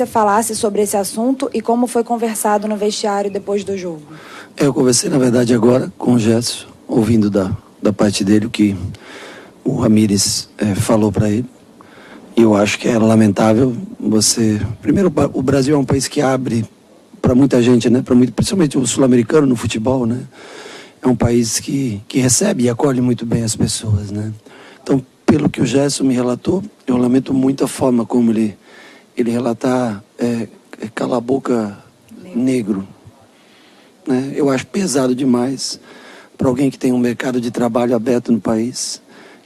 você falasse sobre esse assunto e como foi conversado no vestiário depois do jogo. Eu conversei, na verdade, agora com o Gerson, ouvindo da parte dele o que o Ramírez falou para ele. E eu acho que é lamentável você... Primeiro, o Brasil é um país que abre para muita gente, né? Principalmente o sul-americano no futebol, né? É um país que recebe e acolhe muito bem as pessoas, né? Então, pelo que o Gerson me relatou, eu lamento muito a forma como ele relatar cala a boca negro. Né? Eu acho pesado demais para alguém que tem um mercado de trabalho aberto no país,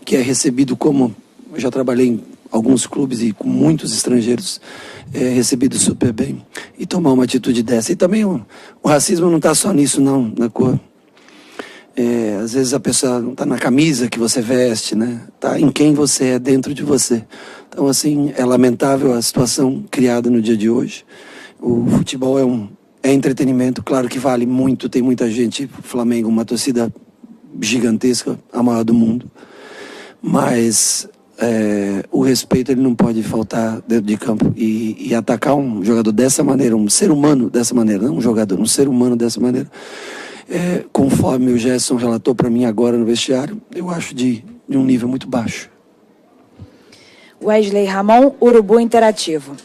que é recebido como... Eu já trabalhei em alguns clubes e com muitos estrangeiros, recebido super bem, e tomar uma atitude dessa. E também o racismo não está só nisso, não, na cor. Às vezes a pessoa não está na camisa que você veste, né? Está em quem você é dentro de você. Então, assim, é lamentável a situação criada no dia de hoje. O futebol é entretenimento, claro que vale muito, tem muita gente, Flamengo, uma torcida gigantesca, a maior do mundo, mas o respeito ele não pode faltar dentro de campo e atacar um jogador dessa maneira, um ser humano dessa maneira, não um jogador, um ser humano dessa maneira, conforme o Gerson relatou para mim agora no vestiário, eu acho de um nível muito baixo. Wesley Ramon, Urubu Interativo.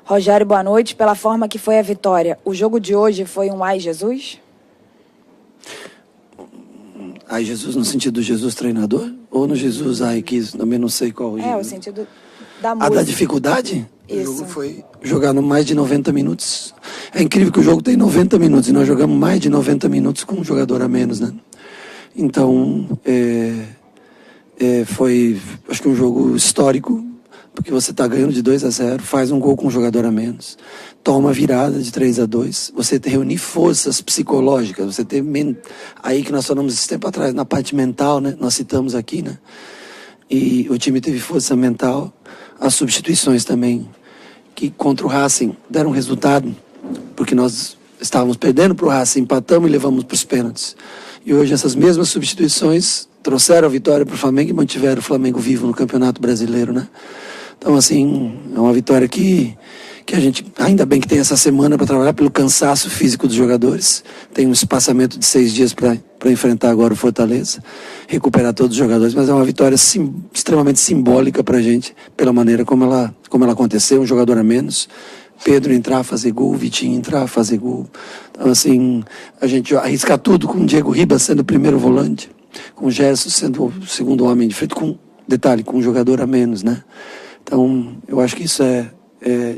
Rogério, boa noite. Pela forma que foi a vitória, o jogo de hoje foi um ai Jesus? Ai Jesus no sentido do Jesus treinador? Ou no Jesus ai que também não sei qual? O sentido da música. A da dificuldade? Isso. O jogo foi jogado mais de 90 minutos. É incrível que o jogo tem 90 minutos e nós jogamos mais de 90 minutos com um jogador a menos, né? Então, foi, acho que um jogo histórico, porque você está ganhando de 2-0, faz um gol com um jogador a menos, toma virada de 3-2, você reunir forças psicológicas, você ter aí que nós falamos esse tempo atrás, na parte mental, né? Nós citamos aqui, né? E o time teve força mental, as substituições também, que contra o Racing deram resultado, porque nós estávamos perdendo para o Racing, empatamos e levamos para os pênaltis. E hoje essas mesmas substituições trouxeram a vitória para o Flamengo e mantiveram o Flamengo vivo no Campeonato Brasileiro, né? Então, assim, é uma vitória que a gente, ainda bem que tem essa semana para trabalhar pelo cansaço físico dos jogadores. Tem um espaçamento de 6 dias para enfrentar agora o Fortaleza, recuperar todos os jogadores, mas é uma vitória extremamente simbólica para a gente, pela maneira como ela aconteceu, um jogador a menos. Pedro entrar, fazer gol, Vitinho entrar, fazer gol. Então, assim, a gente arrisca tudo com o Diego Ribas sendo o primeiro volante, com o Gerson sendo o segundo homem de frente, com um jogador a menos, né? Então, eu acho que isso é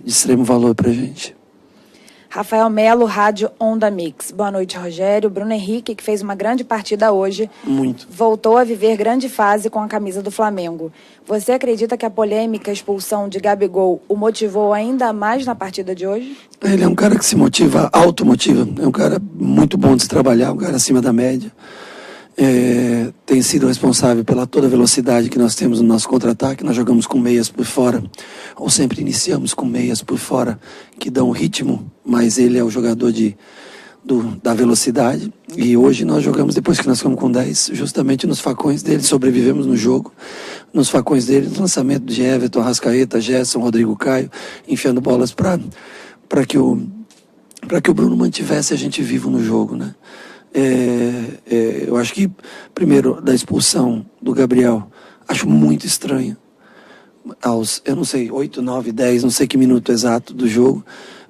de extremo valor para a gente. Rafael Melo, Rádio Onda Mix. Boa noite, Rogério. Bruno Henrique, que fez uma grande partida hoje, muito, voltou a viver grande fase com a camisa do Flamengo. Você acredita que a polêmica expulsão de Gabigol o motivou ainda mais na partida de hoje? Ele é um cara que se motiva, automotiva. É um cara muito bom de se trabalhar, um cara acima da média. Tem sido responsável pela toda a velocidade que nós temos no nosso contra-ataque. Nós jogamos com meias por fora, ou sempre iniciamos com meias por fora, que dão ritmo, mas ele é o jogador da velocidade. E hoje nós jogamos, depois que nós ficamos com 10, justamente nos facões dele, sobrevivemos no jogo, nos facões dele, no lançamento de Everton, Arrascaeta, Gerson, Rodrigo Caio, enfiando bolas para que o Bruno mantivesse a gente vivo no jogo, né? Eu acho que, primeiro, da expulsão do Gabriel, acho muito estranho. Eu não sei, 8, 9, 10, não sei que minuto exato do jogo,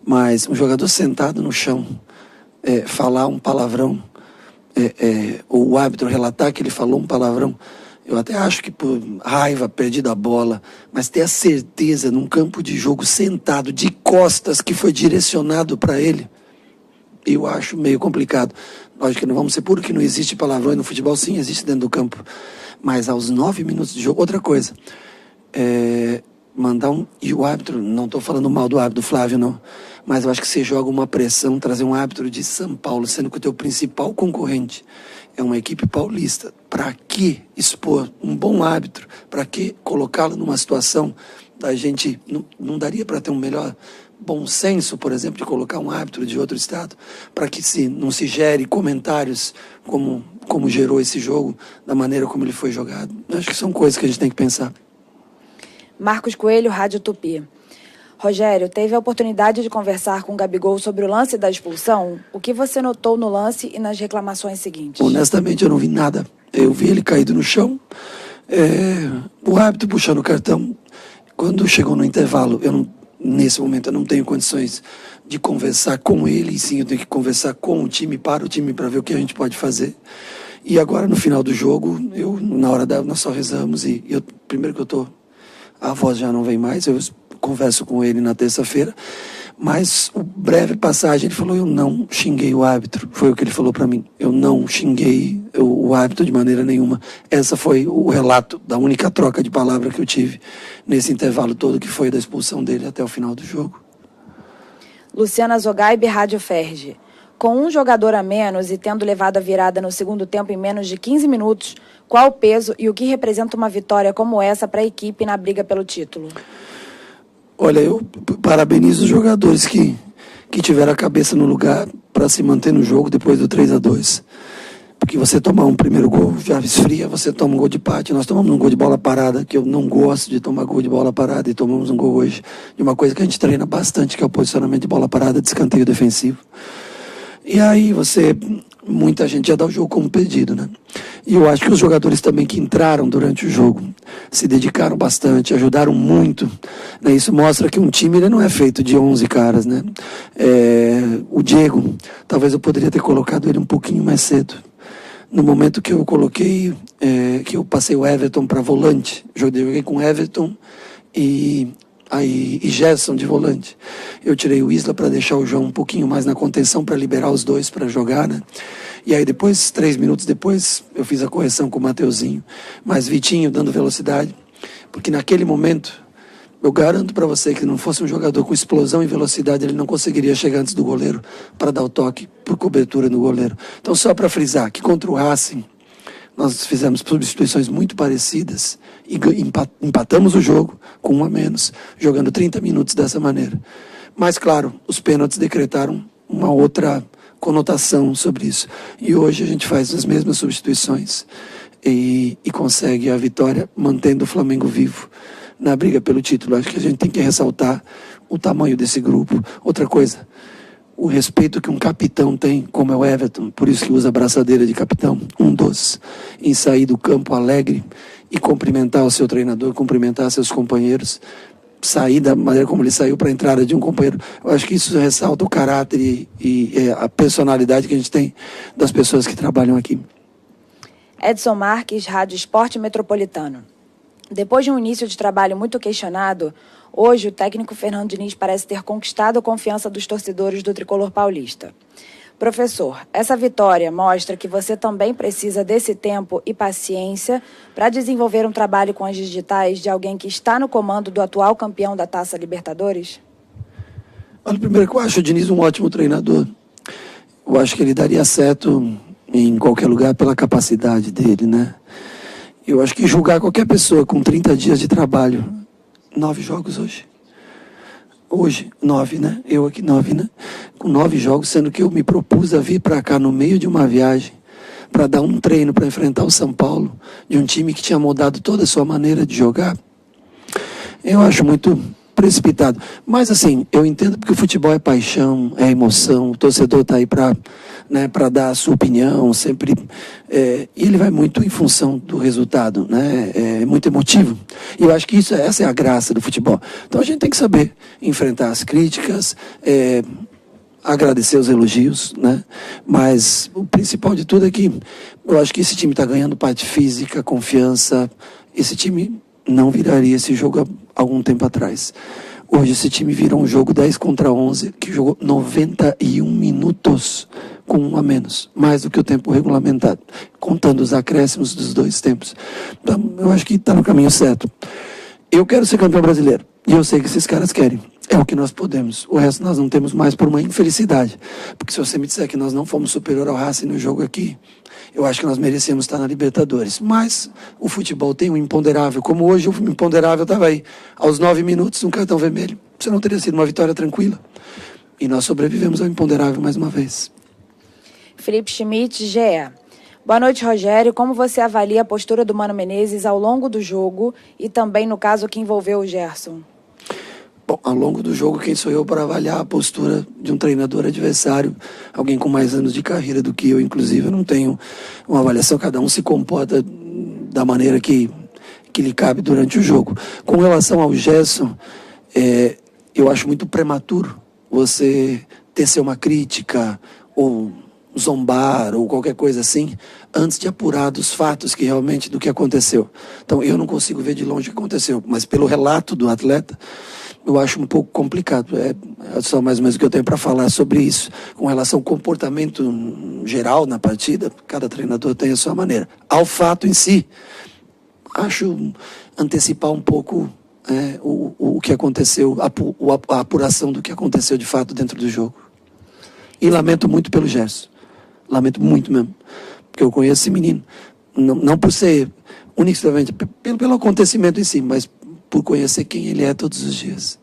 mas um jogador sentado no chão, falar um palavrão, ou o árbitro relatar que ele falou um palavrão, eu até acho que por raiva, perdida a bola, mas ter a certeza num campo de jogo sentado, de costas, que foi direcionado para ele, eu acho meio complicado. Lógico que não vamos ser puro que não existe palavrão no futebol, sim, existe dentro do campo. Mas aos 9 minutos de jogo, outra coisa. E o árbitro, não estou falando mal do árbitro, do Flávio, não. Mas eu acho que você joga uma pressão, trazer um árbitro de São Paulo, sendo que o teu principal concorrente é uma equipe paulista. Para que expor um bom árbitro? Para que colocá-lo numa situação da gente... Não daria para ter um melhor... bom senso, por exemplo, de colocar um árbitro de outro estado, para que não se gere comentários como gerou esse jogo, da maneira como ele foi jogado. Acho que são coisas que a gente tem que pensar. Marcos Coelho, Rádio Tupi. Rogério, teve a oportunidade de conversar com o Gabigol sobre o lance da expulsão? O que você notou no lance e nas reclamações seguintes? Honestamente, eu não vi nada. Eu vi ele caído no chão, o árbitro puxando o cartão. Quando chegou no intervalo, nesse momento eu não tenho condições de conversar com ele, e sim eu tenho que conversar com o time, para o time, para ver o que a gente pode fazer. E agora, no final do jogo, nós só rezamos, primeiro que a voz já não vem mais, eu converso com ele na terça-feira, mas o breve passagem, ele falou, eu não xinguei o árbitro, foi o que ele falou para mim, eu não xinguei o árbitro de maneira nenhuma. Essa foi o relato da única troca de palavra que eu tive nesse intervalo todo, que foi da expulsão dele até o final do jogo. Luciana Zogaib, Rádio Ferge. Com um jogador a menos e tendo levado a virada no segundo tempo em menos de 15 minutos, qual o peso e o que representa uma vitória como essa para a equipe na briga pelo título? Olha, eu parabenizo os jogadores que tiveram a cabeça no lugar para se manter no jogo depois do 3-2. Porque você tomar um primeiro gol, já esfria, você toma um gol de empate. Nós tomamos um gol de bola parada, que eu não gosto de tomar gol de bola parada, e tomamos um gol hoje de uma coisa que a gente treina bastante, que é o posicionamento de bola parada, de escanteio defensivo. E aí muita gente já dá o jogo como perdido, né? E eu acho que os jogadores também que entraram durante o jogo se dedicaram bastante, ajudaram muito, né? Isso mostra que um time ele não é feito de 11 caras, né? O Diego, talvez eu poderia ter colocado ele um pouquinho mais cedo. No momento que eu coloquei, que eu passei o Everton para volante, joguei com Everton e Gerson de volante. Eu tirei o Isla para deixar o João um pouquinho mais na contenção, para liberar os dois para jogar, né? E aí depois, 3 minutos depois, eu fiz a correção com o Mateuzinho, mas Vitinho dando velocidade, porque naquele momento, eu garanto para você que não fosse um jogador com explosão e velocidade, ele não conseguiria chegar antes do goleiro para dar o toque por cobertura no goleiro. Então, só para frisar que contra o Racing, nós fizemos substituições muito parecidas e empatamos o jogo com 1 a menos, jogando 30 minutos dessa maneira. Mas, claro, os pênaltis decretaram uma outra conotação sobre isso. E hoje a gente faz as mesmas substituições e consegue a vitória, mantendo o Flamengo vivo na briga pelo título. Acho que a gente tem que ressaltar o tamanho desse grupo. Outra coisa, o respeito que um capitão tem, como é o Everton, por isso que usa a braçadeira de capitão, em sair do campo alegre e cumprimentar o seu treinador, cumprimentar seus companheiros, sair da maneira como ele saiu para a entrada de um companheiro. Eu acho que isso ressalta o caráter e a personalidade que a gente tem das pessoas que trabalham aqui. Edson Marques, Rádio Esporte Metropolitano. Depois de um início de trabalho muito questionado, hoje o técnico Fernando Diniz parece ter conquistado a confiança dos torcedores do tricolor paulista. Professor, essa vitória mostra que você também precisa desse tempo e paciência para desenvolver um trabalho com as digitais de alguém que está no comando do atual campeão da Taça Libertadores? Olha, primeiro que eu acho o Diniz um ótimo treinador. Eu acho que ele daria certo em qualquer lugar pela capacidade dele, né? Eu acho que julgar qualquer pessoa com 30 dias de trabalho, 9 jogos hoje. Hoje, 9, né? Eu aqui 9, né? Com 9 jogos, sendo que eu me propus a vir para cá no meio de uma viagem para dar um treino para enfrentar o São Paulo, de um time que tinha mudado toda a sua maneira de jogar. Eu acho muito precipitado. Mas assim, eu entendo porque o futebol é paixão, é emoção, o torcedor está aí para dar a sua opinião, sempre. E ele vai muito em função do resultado, né? É muito emotivo. E eu acho que essa é a graça do futebol. Então a gente tem que saber enfrentar as críticas, agradecer os elogios, né? Mas o principal de tudo é que eu acho que esse time está ganhando parte física, confiança. Esse time não viraria esse jogo há algum tempo atrás. Hoje esse time virou um jogo 10 contra 11, que jogou 91 minutos com 1 a menos, mais do que o tempo regulamentado, contando os acréscimos dos 2 tempos. Então, eu acho que está no caminho certo. Eu quero ser campeão brasileiro, e eu sei que esses caras querem. É o que nós podemos. O resto nós não temos mais por uma infelicidade. Porque se você me disser que nós não fomos superior ao Racing no jogo aqui, eu acho que nós merecemos estar na Libertadores. Mas o futebol tem um imponderável. Como hoje o imponderável estava aí. Aos 9 minutos, um cartão vermelho. Você não teria sido uma vitória tranquila. E nós sobrevivemos ao imponderável mais uma vez. Felipe Schmidt, GE. Boa noite, Rogério. Como você avalia a postura do Mano Menezes ao longo do jogo e também no caso que envolveu o Gerson? Bom, ao longo do jogo, quem sou eu para avaliar a postura de um treinador adversário, alguém com mais anos de carreira do que eu, inclusive. Eu não tenho uma avaliação, cada um se comporta da maneira que lhe cabe durante o jogo. Com relação ao Gerson, eu acho muito prematuro você tecer uma crítica ou zombar ou qualquer coisa assim, antes de apurar dos fatos que realmente do que aconteceu. Então, eu não consigo ver de longe o que aconteceu, mas pelo relato do atleta, eu acho um pouco complicado. É só mais ou menos o que eu tenho para falar sobre isso. Com relação ao comportamento geral na partida, cada treinador tem a sua maneira. Ao fato em si, acho antecipar um pouco o que aconteceu, a apuração do que aconteceu de fato dentro do jogo. E lamento muito pelo Gerson. Lamento muito mesmo. Porque eu conheço esse menino. Não por ser unicamente pelo acontecimento em si, mas por conhecer quem ele é todos os dias.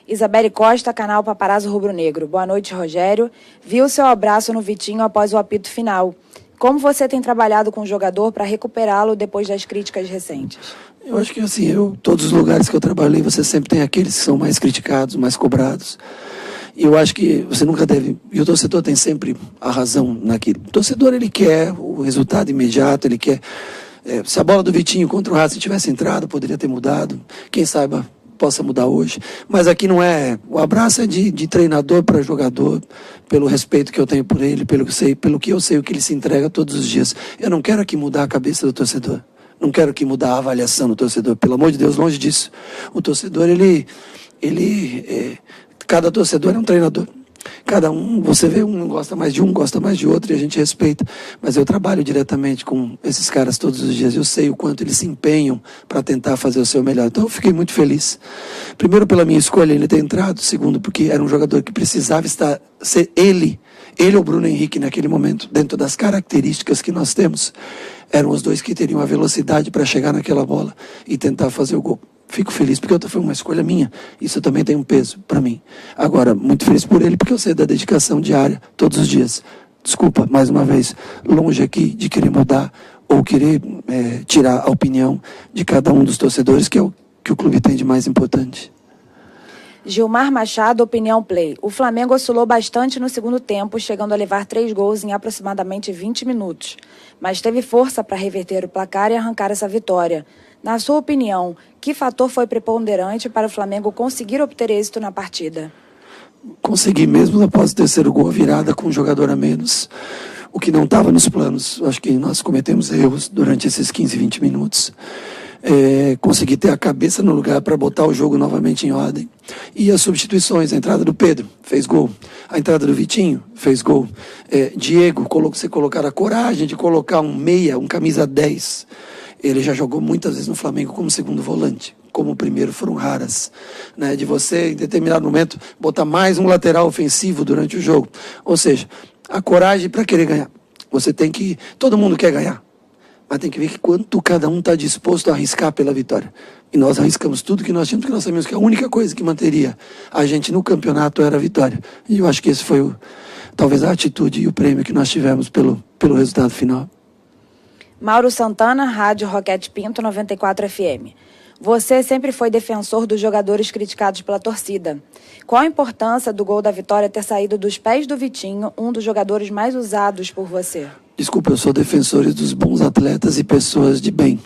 Isabelle Costa, canal Paparazzo Rubro Negro. Boa noite, Rogério. Vi o seu abraço no Vitinho após o apito final. Como você tem trabalhado com o jogador para recuperá-lo depois das críticas recentes? Eu acho que assim, todos os lugares que eu trabalhei, você sempre tem aqueles que são mais criticados, mais cobrados. E eu acho que você nunca deve... E o torcedor tem sempre a razão naquilo. O torcedor, ele quer o resultado imediato, ele quer... se a bola do Vitinho contra o Racing tivesse entrado, poderia ter mudado. Quem saiba, possa mudar hoje. Mas aqui não é... O abraço é de treinador para jogador, pelo respeito que eu tenho por ele, pelo que eu sei, o que ele se entrega todos os dias. Eu não quero aqui mudar a cabeça do torcedor. Não quero aqui mudar a avaliação do torcedor. Pelo amor de Deus, longe disso. O torcedor, cada torcedor é um treinador. Cada um, você vê, um gosta mais de um, gosta mais de outro, e a gente respeita. Mas eu trabalho diretamente com esses caras todos os dias. Eu sei o quanto eles se empenham para tentar fazer o seu melhor. Então eu fiquei muito feliz. Primeiro pela minha escolha, ele ter entrado. Segundo, porque era um jogador que precisava ser ele ou Bruno Henrique naquele momento, dentro das características que nós temos, eram os dois que teriam a velocidade para chegar naquela bola e tentar fazer o gol. Fico feliz porque foi uma escolha minha. Isso também tem um peso para mim. Agora, muito feliz por ele porque eu sei da dedicação diária, todos os dias. Desculpa, mais uma vez, longe aqui de querer mudar ou querer tirar a opinião de cada um dos torcedores, que é o que o clube tem de mais importante. Gilmar Machado, Opinião Play. O Flamengo oscilou bastante no segundo tempo, chegando a levar 3 gols em aproximadamente 20 minutos. Mas teve força para reverter o placar e arrancar essa vitória. Na sua opinião, que fator foi preponderante para o Flamengo conseguir obter êxito na partida? Consegui mesmo após o terceiro gol, a virada com um jogador a menos, o que não estava nos planos. Acho que nós cometemos erros durante esses 15, 20 minutos. Consegui ter a cabeça no lugar para botar o jogo novamente em ordem. E as substituições, a entrada do Pedro, fez gol. A entrada do Vitinho, fez gol. Diego, você colocar a coragem de colocar um meia, um camisa 10. Ele já jogou muitas vezes no Flamengo como segundo volante. Como o primeiro foram raras. Né? De você, em determinado momento, botar mais um lateral ofensivo durante o jogo. Ou seja, a coragem para querer ganhar. Você tem que... Todo mundo quer ganhar. Mas tem que ver que quanto cada um está disposto a arriscar pela vitória. E nós arriscamos tudo que nós tínhamos, porque nós sabíamos que a única coisa que manteria a gente no campeonato era a vitória. E eu acho que esse foi talvez a atitude e o prêmio que nós tivemos pelo resultado final. Mauro Santana, Rádio Roquete Pinto, 94 FM. Você sempre foi defensor dos jogadores criticados pela torcida. Qual a importância do gol da vitória ter saído dos pés do Vitinho, um dos jogadores mais usados por você? Desculpa, eu sou defensor dos bons atletas e pessoas de bem,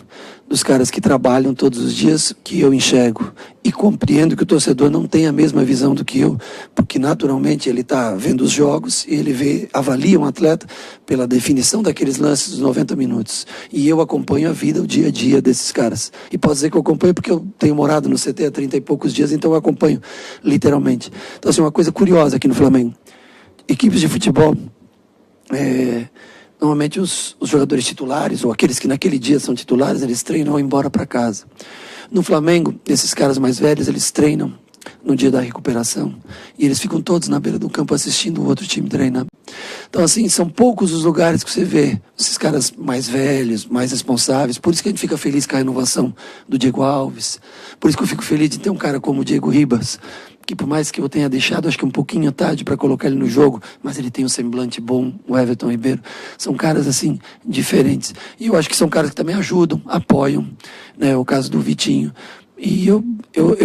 dos caras que trabalham todos os dias, que eu enxergo. E compreendo que o torcedor não tem a mesma visão do que eu, porque naturalmente ele está vendo os jogos e ele avalia um atleta pela definição daqueles lances dos 90 minutos. E eu acompanho a vida, o dia a dia desses caras. E posso dizer que eu acompanho porque eu tenho morado no CT há 30 e poucos dias, então eu acompanho literalmente. Então, assim, uma coisa curiosa aqui no Flamengo. Equipes de futebol... Normalmente os jogadores titulares, ou aqueles que naquele dia são titulares, eles treinam ou embora para casa. No Flamengo, esses caras mais velhos, eles treinam no dia da recuperação. E eles ficam todos na beira do campo assistindo o outro time treinar. Então, assim, são poucos os lugares que você vê esses caras mais velhos, mais responsáveis. Por isso que a gente fica feliz com a renovação do Diego Alves. Por isso que eu fico feliz de ter um cara como o Diego Ribas, que por mais que eu tenha deixado, acho que um pouquinho tarde para colocar ele no jogo, mas ele tem um semblante bom, o Everton Ribeiro. São caras, assim, diferentes. E eu acho que são caras que também ajudam, apoiam, né? O caso do Vitinho. E eu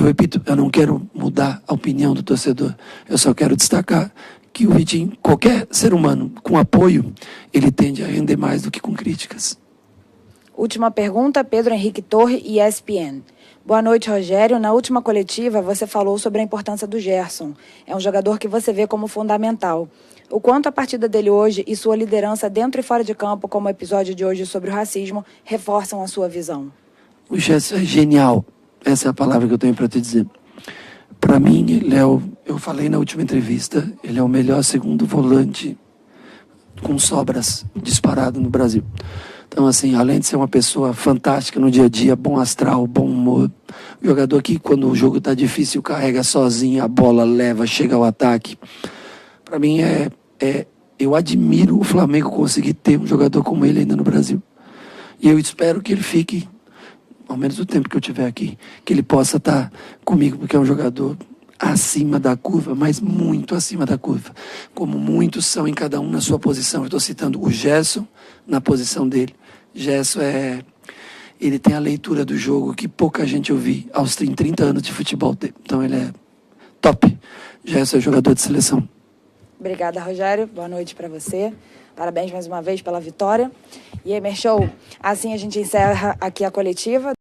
repito, eu não quero mudar a opinião do torcedor. Eu só quero destacar que o Vitinho, qualquer ser humano com apoio, ele tende a render mais do que com críticas. Última pergunta, Pedro Henrique Torre, ESPN. Boa noite, Rogério. Na última coletiva, você falou sobre a importância do Gerson. É um jogador que você vê como fundamental. O quanto a partida dele hoje e sua liderança dentro e fora de campo, como o episódio de hoje sobre o racismo, reforçam a sua visão? O Gerson é genial. Essa é a palavra que eu tenho para te dizer. Para mim, ele é eu falei na última entrevista, ele é o melhor segundo volante com sobras disparado no Brasil. Então, assim, além de ser uma pessoa fantástica no dia a dia, bom astral, bom humor, o jogador que, quando o jogo está difícil, carrega sozinho, a bola leva, chega ao ataque. Para mim, eu admiro o Flamengo conseguir ter um jogador como ele ainda no Brasil. E eu espero que ele fique, ao menos o tempo que eu estiver aqui, que ele possa estar comigo, porque é um jogador acima da curva, mas muito acima da curva. Como muitos são em cada um na sua posição. Eu estou citando o Gerson na posição dele. Gerson ele tem a leitura do jogo que pouca gente ouvi aos 30 anos de futebol dele. Então ele é top. Gerson é jogador de seleção. Obrigada, Rogério. Boa noite para você. Parabéns mais uma vez pela vitória. E aí, Show, assim a gente encerra aqui a coletiva.